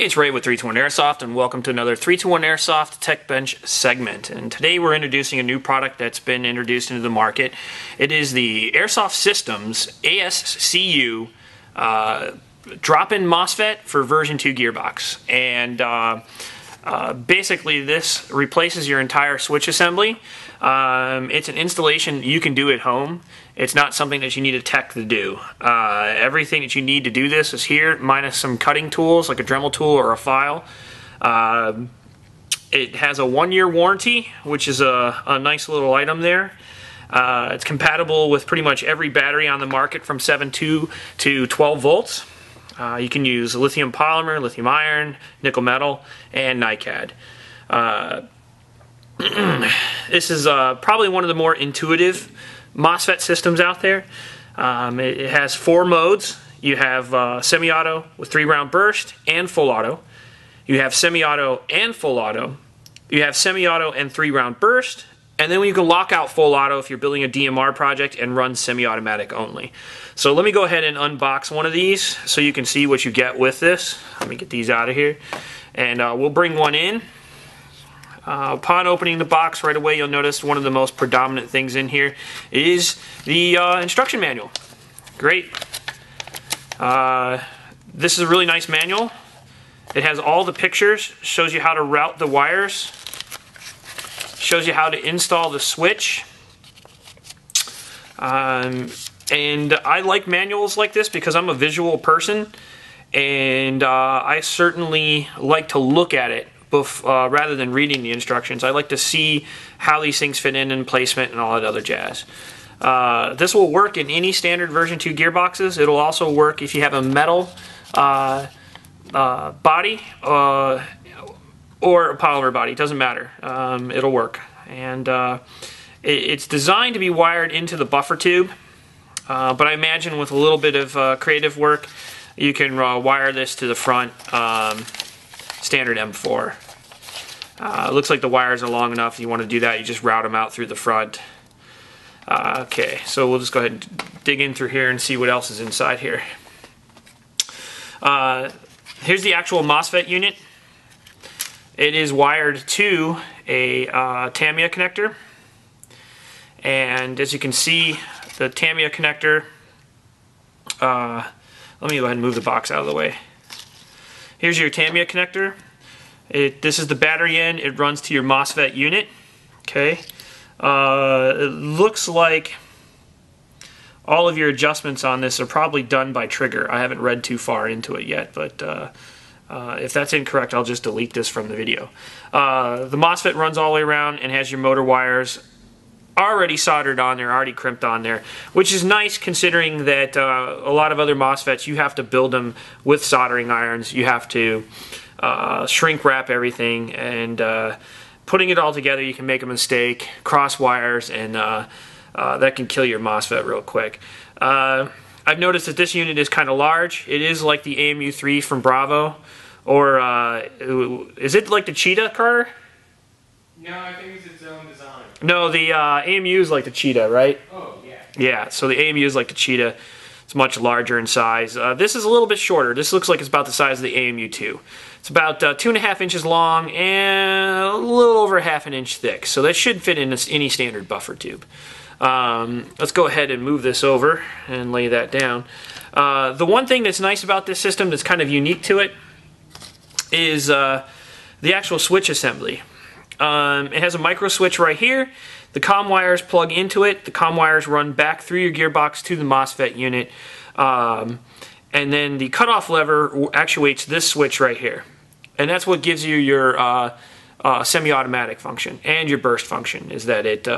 Hey, it's Ray with 321 Airsoft, and welcome to another 321 Airsoft Tech Bench segment. And today we're introducing a new product that's been introduced into the market. It is the Airsoft Systems ASCU drop-in Mosfet for version 2 gearbox. And basically this replaces your entire switch assembly. It's an installation you can do at home. It's not something that you need a tech to do. Everything that you need to do this is here, minus some cutting tools like a Dremel tool or a file. It has a 1-year warranty, which is a nice little item there. It's compatible with pretty much every battery on the market from 7.2 to 12 volts. You can use lithium polymer, lithium iron, nickel metal, and NiCad. This is probably one of the more intuitive Mosfet systems out there. It has 4 modes. You have semi-auto with 3-round burst and full auto. You have semi-auto and full auto. You have semi-auto and 3-round burst. And then you can lock out full auto if you're building a DMR project and run semi-automatic only. So let me go ahead and unbox one of these so you can see what you get with this. Let me get these out of here. And we'll bring one in. Upon opening the box right away, you'll notice one of the most predominant things in here is the instruction manual. Great. This is a really nice manual. It has all the pictures, shows you how to route the wires, shows you how to install the switch. And I like manuals like this because I'm a visual person, and I certainly like to look at it rather than reading the instructions. I like to see how these things fit in placement and all that other jazz. This will work in any standard version 2 gearboxes. It'll also work if you have a metal body or a polymer body. It doesn't matter. It'll work. And it's designed to be wired into the buffer tube, but I imagine with a little bit of creative work you can wire this to the front standard M4. It looks like the wires are long enough. If you want to do that, you just route them out through the front. Okay, so we'll just go ahead and dig in through here and see what else is inside here. Here's the actual Mosfet unit. It is wired to a Tamiya connector. And as you can see, the Tamiya connector, let me go ahead and move the box out of the way. Here's your Tamiya connector. This is the battery end. It runs to your Mosfet unit. Okay. It looks like all of your adjustments on this are probably done by trigger. I haven't read too far into it yet, but if that's incorrect, I'll just delete this from the video. The Mosfet runs all the way around and has your motor wires already soldered on there, already crimped on there, which is nice considering that a lot of other Mosfets, you have to build them with soldering irons. You have to shrink wrap everything, and putting it all together, you can make a mistake, cross wires, and that can kill your Mosfet real quick. I've noticed that this unit is kind of large. It is like the AMU3 from Bravo, or is it like the Cheetah, Carter? No, I think it's its own design. No, the AMU is like the Cheetah, right? Oh, yeah. Yeah, so the AMU is like the Cheetah. It's much larger in size. This is a little bit shorter. This looks like it's about the size of the AMU2. It's about 2.5 inches long and a little over ½ an inch thick. So that should fit in any standard buffer tube. Let's go ahead and move this over and lay that down. The one thing that's nice about this system that's kind of unique to it is the actual switch assembly. It has a micro switch right here. The COM wires plug into it. The COM wires run back through your gearbox to the Mosfet unit. And then the cutoff lever actuates this switch right here. And that's what gives you your semi-automatic function and your burst function, is that it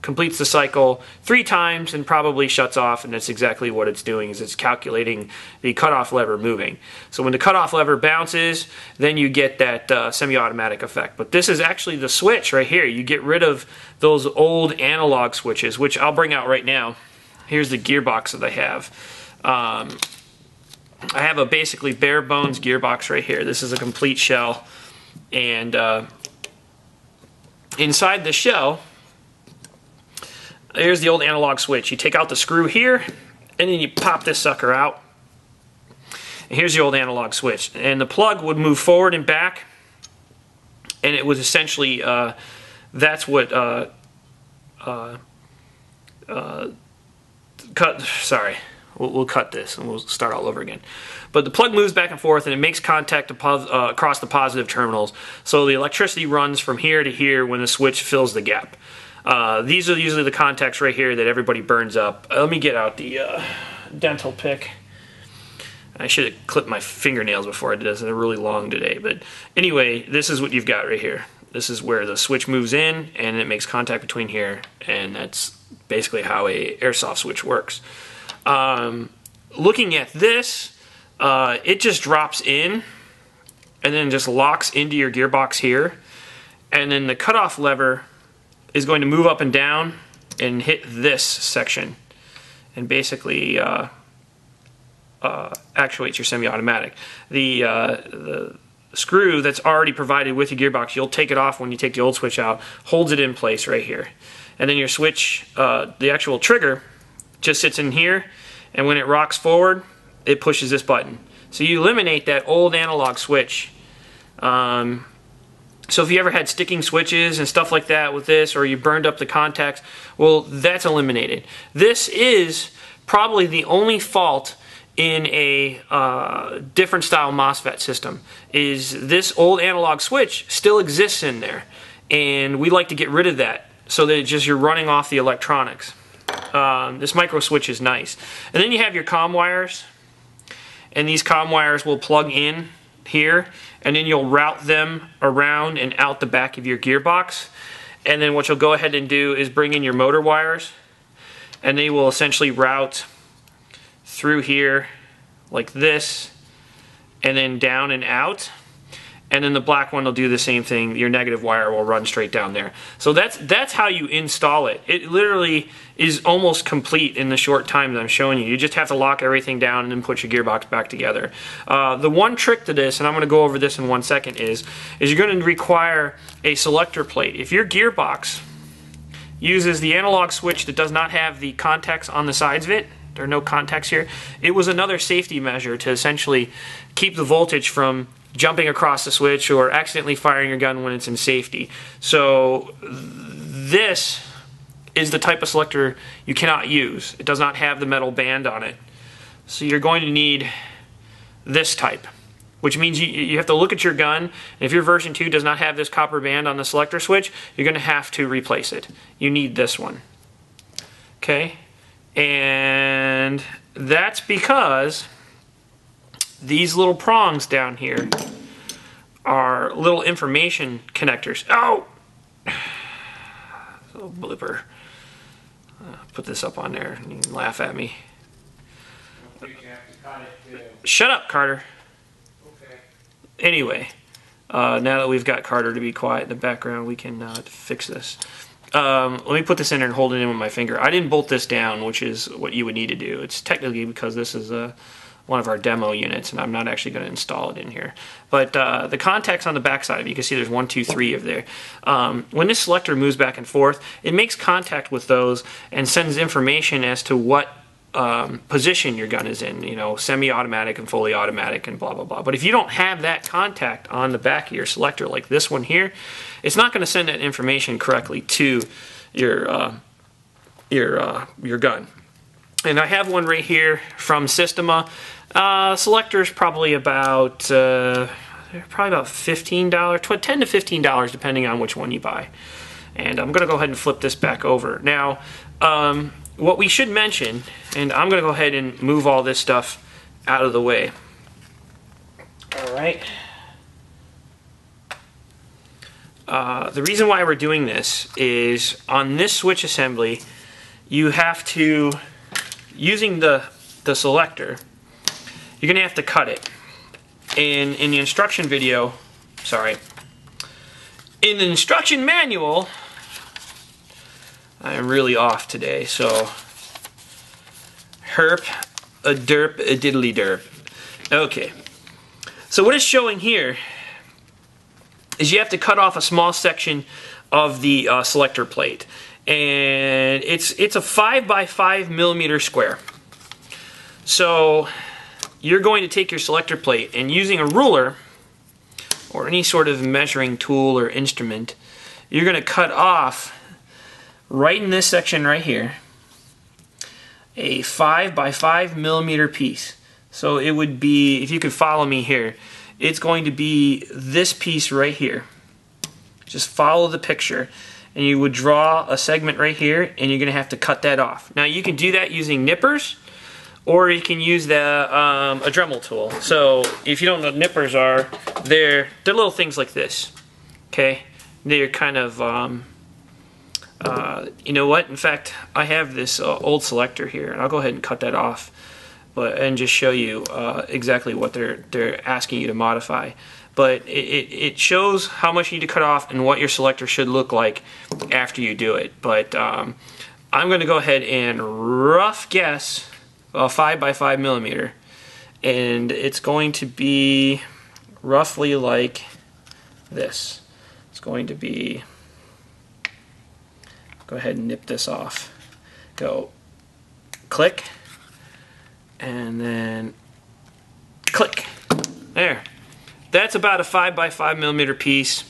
completes the cycle 3 times and probably shuts off, and that's exactly what it's doing, is it's calculating the cutoff lever moving. So when the cutoff lever bounces, then you get that semi-automatic effect. But this is actually the switch right here. You get rid of those old analog switches, which I'll bring out right now. Here's the gearbox that I have. I have a basically bare bones gearbox right here. This is a complete shell, and inside the shell, here's the old analog switch. You take out the screw here, and then you pop this sucker out, And here's the old analog switch. And the plug would move forward and back, and it was essentially, that's what, we'll cut this and we'll start all over again. But the plug moves back and forth, and it makes contact across the positive terminals. So the electricity runs from here to here when the switch fills the gap. These are usually the contacts right here that everybody burns up. Let me get out the dental pick. I should have clipped my fingernails before I did this. They're really long today. But anyway, this is what you've got right here. This is where the switch moves in, and it makes contact between here. And that's basically how a airsoft switch works. Looking at this, it just drops in and then just locks into your gearbox here. And then the cutoff lever is going to move up and down and hit this section and basically actuates your semi-automatic. The screw that's already provided with your gearbox, you'll take it off when you take the old switch out, holds it in place right here. And then your switch, the actual trigger, just sits in here, and when it rocks forward, it pushes this button. So you eliminate that old analog switch. So if you ever had sticking switches and stuff like that with this, or you burned up the contacts, well, that's eliminated. This is probably the only fault in a different style MOSFET system, is this old analog switch still exists in there. And we like to get rid of that so that it's just you're running off the electronics. This micro switch is nice. And then you have your COM wires, and these COM wires will plug in here, and then you'll route them around and out the back of your gearbox. And then what you'll go ahead and do is bring in your motor wires, and they will essentially route through here like this, and then down and out. And then the black one will do the same thing. Your negative wire will run straight down there. So that's how you install it. It literally is almost complete in the short time that I'm showing you. You just have to lock everything down and then put your gearbox back together. The one trick to this, and I'm going to go over this in 1 second, is you're going to require a selector plate. If your gearbox uses the analog switch that does not have the contacts on the sides of it, there are no contacts here, it was another safety measure to essentially keep the voltage from jumping across the switch or accidentally firing your gun when it's in safety. So this is the type of selector you cannot use. It does not have the metal band on it. So you're going to need this type, which means you have to look at your gun, and if your version 2 does not have this copper band on the selector switch, you're going to have to replace it. You need this one. Okay? And that's because these little prongs down here are little information connectors. Oh! Little blooper. Put this up on there and you can laugh at me. Shut up, Carter. Okay. Anyway, now that we've got Carter to be quiet in the background, we can fix this. Let me put this in there and hold it in with my finger. I didn't bolt this down, which is what you would need to do. It's technically because this is one of our demo units, and I'm not actually going to install it in here. But the contacts on the back side, you can see there's 1, 2, 3 of there. When this selector moves back and forth, it makes contact with those and sends information as to what position your gun is in, you know, semi-automatic and fully automatic and blah, blah, blah. But if you don't have that contact on the back of your selector, like this one here, it's not going to send that information correctly to your gun. And I have one right here from Systema. Selector's probably about $15, $10 to $15, depending on which one you buy. And I'm going to go ahead and flip this back over. Now, what we should mention, and I'm going to go ahead and move all this stuff out of the way. Alright. The reason why we're doing this is on this switch assembly, you have to, using the selector, you're going to have to cut it. And in the instruction video, in the instruction manual, I am really off today, so herp, a derp, a diddly derp. Okay, so what it's showing here is you have to cut off a small section of the selector plate, and it's a 5 by 5 millimeter square. So you're going to take your selector plate and using a ruler or any sort of measuring tool or instrument, you're going to cut off right in this section right here a 5 by 5 millimeter piece. So it would be, if you could follow me here, it's going to be this piece right here. Just follow the picture and you would draw a segment right here and you're going to have to cut that off. Now you can do that using nippers or you can use a Dremel tool. So if you don't know what nippers are, they're little things like this. Okay, they're kind of you know what? In fact, I have this old selector here, and I'll go ahead and cut that off, and just show you exactly what they're asking you to modify. But it shows how much you need to cut off and what your selector should look like after you do it. But I'm going to go ahead and rough guess a 5 by 5 millimeter, and it's going to be roughly like this. It's going to be. Go ahead and nip this off. Go click and then click. There. That's about a 5 by 5 millimeter piece.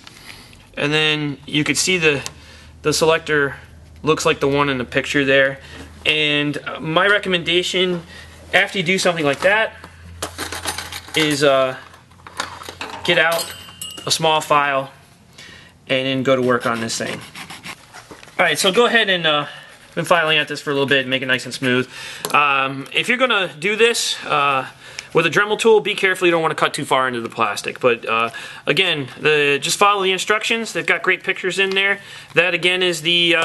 And then you could see the selector looks like the one in the picture there. And my recommendation after you do something like that is get out a small file and then go to work on this thing. Alright, so go ahead and been filing at this for a little bit and make it nice and smooth. If you're going to do this with a Dremel tool, be careful you don't want to cut too far into the plastic. But again, just follow the instructions. They've got great pictures in there. That again is the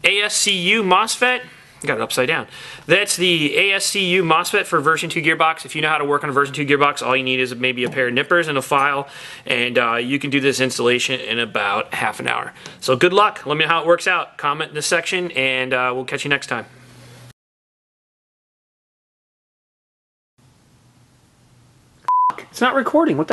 ASCU Mosfet. Got it upside down. That's the ASCU Mosfet for version 2 gearbox. If you know how to work on a version 2 gearbox, all you need is maybe a pair of nippers and a file, and you can do this installation in about half an hour. So good luck. Let me know how it works out. Comment in this section, and we'll catch you next time. It's not recording. What the